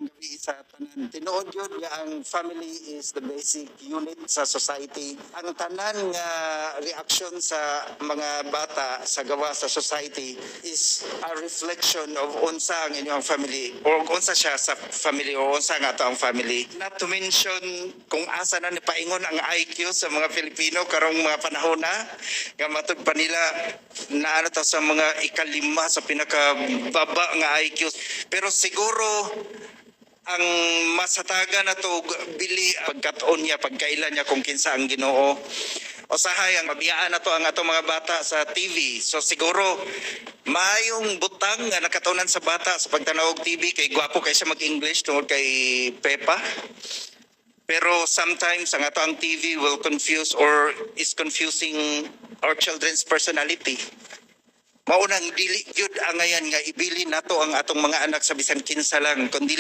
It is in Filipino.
gabi sa tanan. Tinuod yun nga ang family is the basic unit sa society. Ang tanan nga reaction sa mga bata sa gawa sa society is a reflection of unsa ang inyong family or unsa siya sa family o unsa nga to ang family. Not to mention kung asa na ni paingon ang IQ sa mga Pilipino karong mga panahon na nga matud pa nila na ano to sa mga ikalima sa pinakababa nga IQ. Pero siguro ang masataga na to bili pagkataon niya pagkailan niya kung kinsa ang Ginoo. Usahay ang mabiyaan na to ang atong mga bata sa TV. So siguro mayong butang nga nakatunan sa bata sa pagtanaw og TV kay gwapo kay siya mag-English tungod kay Pepa. Pero sometimes ang ato ang TV will confuse or is confusing our children's personality. Maunang dili gyud angayan nga ibili nato ang atong mga anak sa bisan kinsa lang kundi